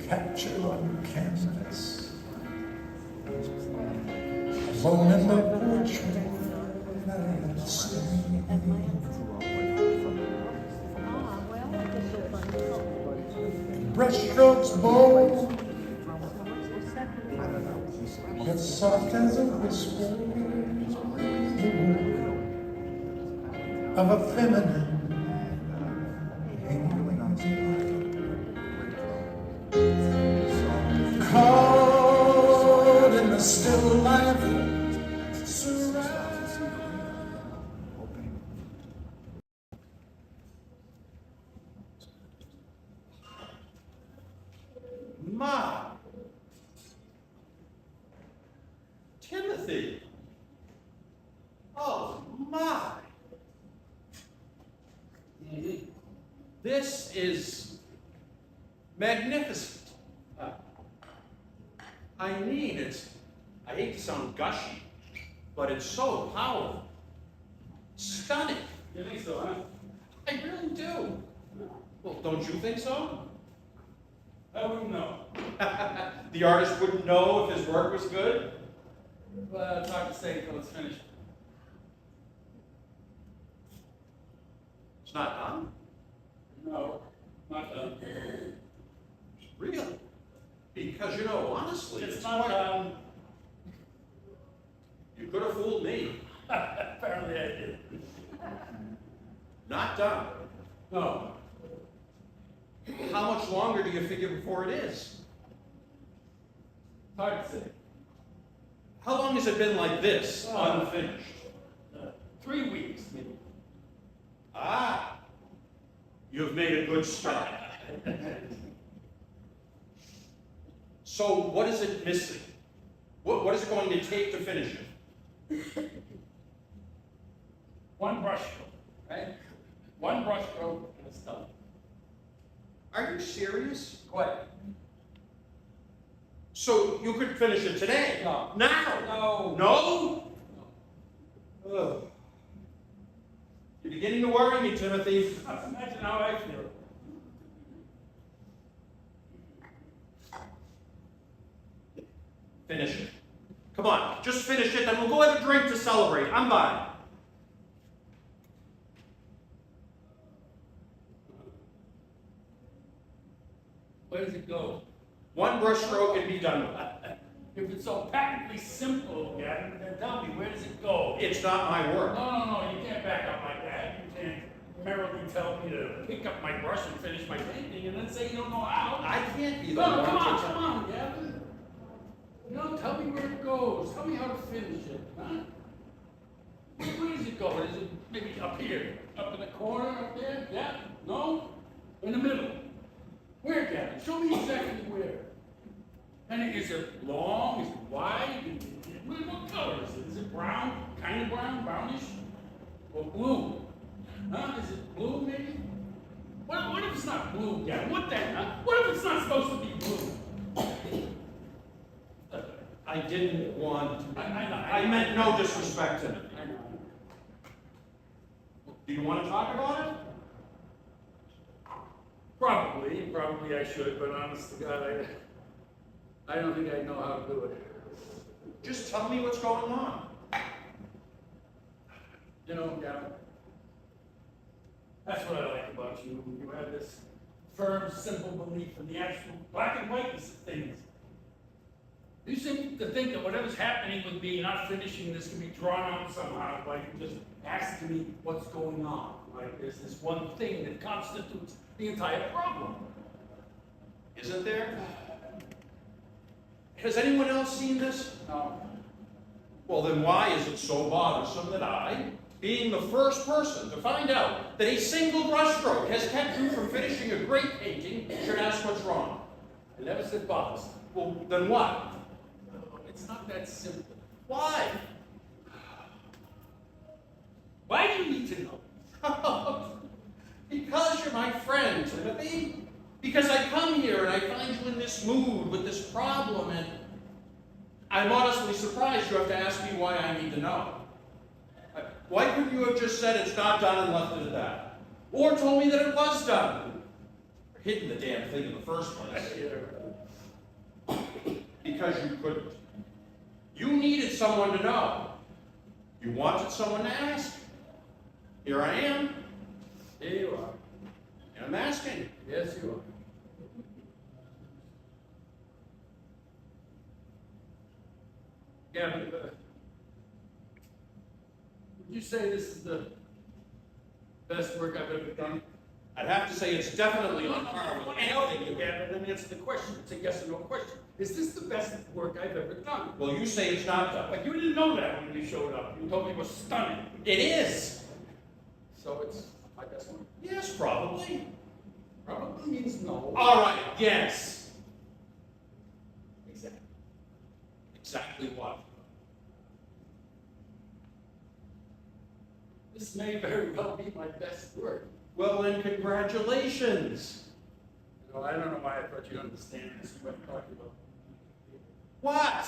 captured on canvas, alone in the portrait I see. Brushstrokes bold, yet soft as a whisper, of a feminine caught in the still life surround. Ma! Timothy! Oh, my! This is magnificent. I hate to sound gushy, but it's so powerful. Stunning. You think so, huh? I really do. Well, don't you think so? I wouldn't know. The artist wouldn't know if his work was good? Well, it's hard to say until it's finished. It's not done? No, not done. Really? Because, honestly, It's not done. You could have fooled me. Apparently I did. Not done. No. How much longer do you figure before it is? It's hard to say. How long has it been like this, unfinished? 3 weeks, maybe. Ah, you've made a good start. So what is it missing? What is it going to take to finish it? One brushstroke, right? One brushstroke and it's done. Are you serious? Quite. So you could finish it today? No. Now? No. No? Ugh. You're beginning to worry me, Timothy. Imagine how I feel. Finish it. Come on, just finish it, then we'll go have a drink to celebrate. I'm buying. Where does it go? One brush stroke and be done with it. If it's so patently simple, Gavin, then tell me, where does it go? It's not my work. No, you can't back up like that. You can't merrily tell me to pick up my brush and finish my painting and then say you don't know how. I can't be the No, one come to on, Gavin. Tell me where it goes. Tell me how to finish it, huh? Where does it go? Is it maybe up here? Up in the corner, up there? Yeah? No? In the middle? Where, Gavin? Show me exactly where. And is it long? Is it wide? What color is it? Is it brown? Kind of brown? Brownish? Or blue? Huh? Is it blue, maybe? What if it's not blue, Gavin? What the hell? What if it's not supposed to be blue? I didn't want to. I meant no disrespect to it. I know. Do you want to talk about it? Probably I should, but honest to God, I don't think I know how to do it. Just tell me what's going on. Gavin, that's what I like about you. You have this firm, simple belief in the absolute black and whiteness of things. You seem to think that whatever's happening with me not finishing this can be drawn out somehow by you just asking me what's going on. Like there's this one thing that constitutes the entire problem. Isn't there? Has anyone else seen this? No. Well, then why is it so bothersome that I, being the first person to find out that a single brushstroke has kept you from finishing a great painting, should ask what's wrong? I never said bothersome. Well, then what? It's not that simple. Why? Why do you need to know? Because you're my friend, Timothy. Because I come here and I find you in this mood with this problem, and I'm honestly surprised you have to ask me why I need to know. Why couldn't you have just said it's not done and left it at that? Or told me that it was done? hidden the damn thing in the first place. Because you couldn't. You needed someone to know. You wanted someone to ask. Here I am. Here you are. And I'm asking. Yes, you are. Gavin, would you say this is the best work I've ever done? I'd have to say it's definitely on par with anything you get. Gavin, then answer the question. It's a yes or no question. Is this the best work I've ever done? Well, you say it's not done. But you didn't know that when you showed up. You told me it was stunning. It is. So it's my best work. Yes, probably. Probably means no. All right, yes. Exactly. Exactly what? This may very well be my best work. Well, then, congratulations. You know, I don't know why I thought you'd understand this. What I'm talking about. What?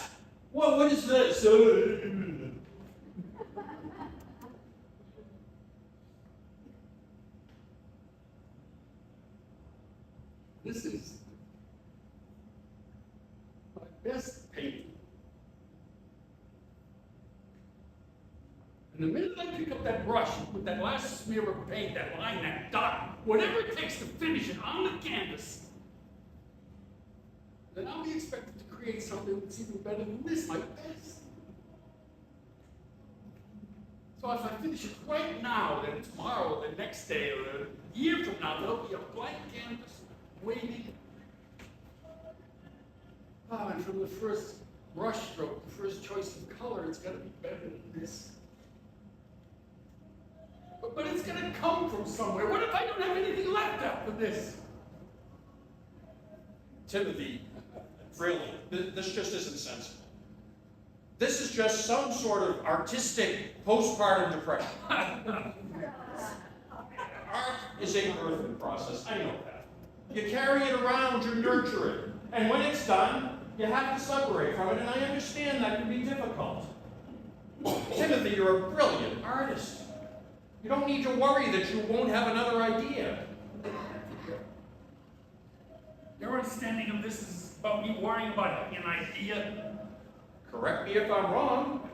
What is this? This is my best painting. And the minute I pick up that brush with that last smear of paint, that line, that dot, whatever it takes to finish it on the canvas, then I'll be expected to create something that's even better than this, my best. So if I finish it right now, then tomorrow, or the next day, or a year from now, there'll be a blank canvas waiting. And from the first brush stroke, the first choice of color, it's got to be better than this. But it's going to come from somewhere. What if I don't have anything left after this? Timothy, really, this just isn't sensible. This is just some sort of artistic postpartum depression. Art is a birthing process, I know that. You carry it around, you nurture it. And when it's done, you have to separate from it, and I understand that can be difficult. Timothy, you're a brilliant artist. You don't need to worry that you won't have another idea. Your understanding of this is about me worrying about having an idea. Correct me if I'm wrong.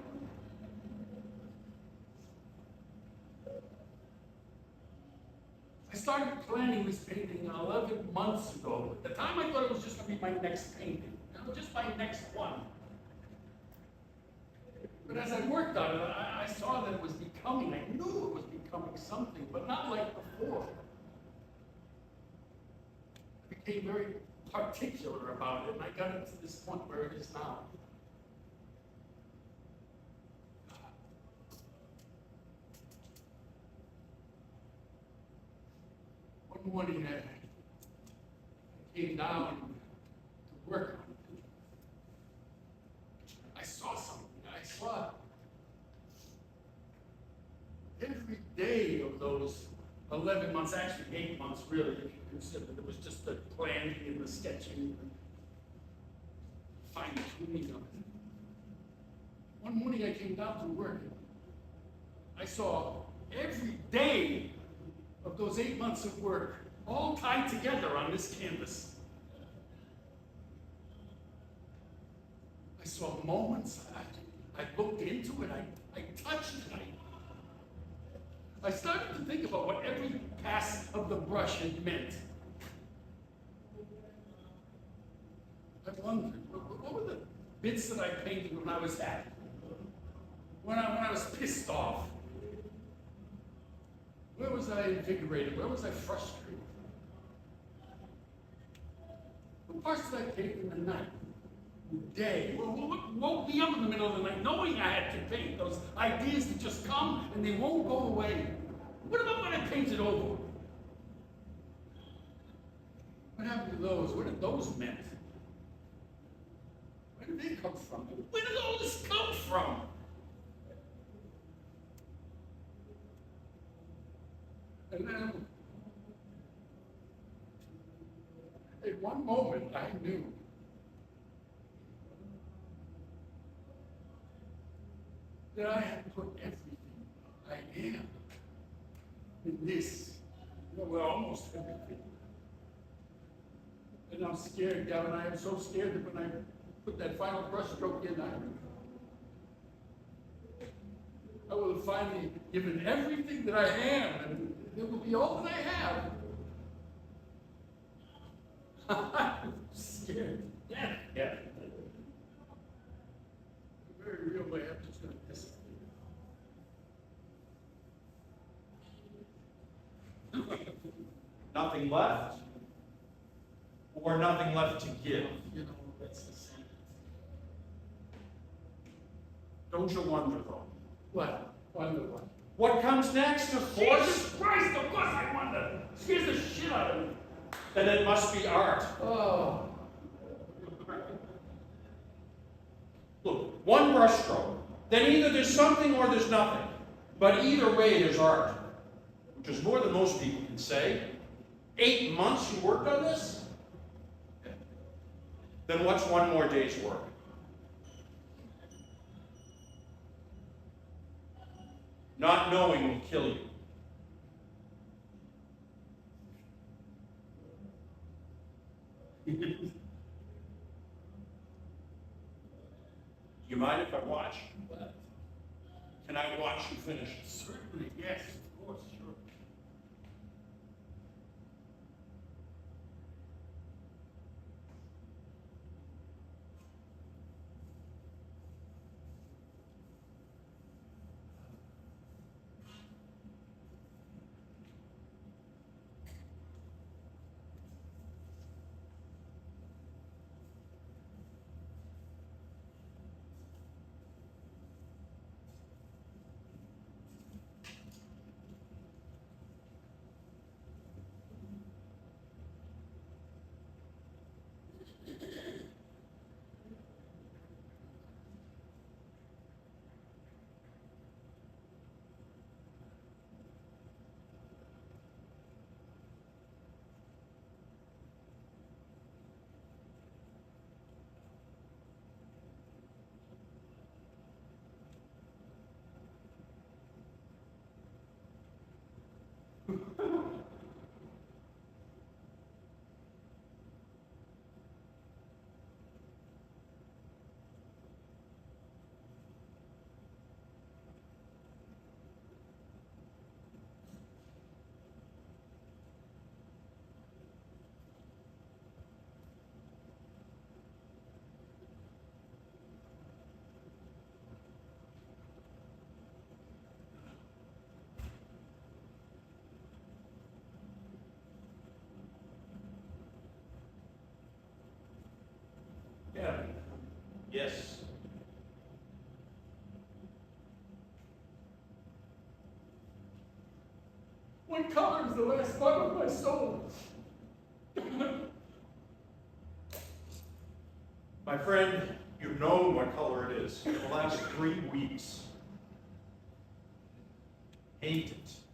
I started planning this painting 11 months ago. At the time, I thought it was just going to be my next painting. Just my next one. But as I worked on it, I saw that it was becoming, I knew it was becoming something, but not like before. I became very particular about it, and I got it to this point where it is now. One morning, I came down to work on it. I saw something. I saw every day of those 11 months, actually 8 months really, if you consider it was just the planning and the sketching and fine-tuning of it. One morning I came down to work and I saw every day of those 8 months of work all tied together on this canvas. I saw moments, I looked into it, I touched it, I started to think about what every pass of the brush had meant. I wondered, what were the bits that I painted when I was happy? When I was pissed off? Where was I invigorated? Where was I frustrated? What parts did I paint in the night? Day. What woke me up in the middle of the night knowing I had to paint? Those ideas that just come and they won't go away. What about when I painted over? What happened to those? What did those mean? Where did they come from? Where did all this come from? And then, in one moment, I knew that I had put everything I am in this, well, almost everything. I'm scared, Gavin. I am so scared that when I put that final brushstroke in, I will have finally given everything that I am, and it will be all that I have. I'm scared. Yeah. Very real way. I'm just gonna disappear. Nothing left? Or nothing left to give? You know, that's the same. Don't you wonder, though? What? Wonder what? What comes next, of course? Jesus Christ, of course I wonder! Scares the shit out of me. Then it must be art. Oh. Look, one brushstroke. Then either there's something or there's nothing. But either way, there's art. Which is more than most people can say. 8 months you worked on this? Then what's one more day's work? Not knowing will kill you. Do you mind if I watch? What? Can I watch you finish? Certainly, yes, of course, sure. Yeah. Yes. What color is the last part of my soul? My friend, you've known what color it is for the last 3 weeks. Hate it.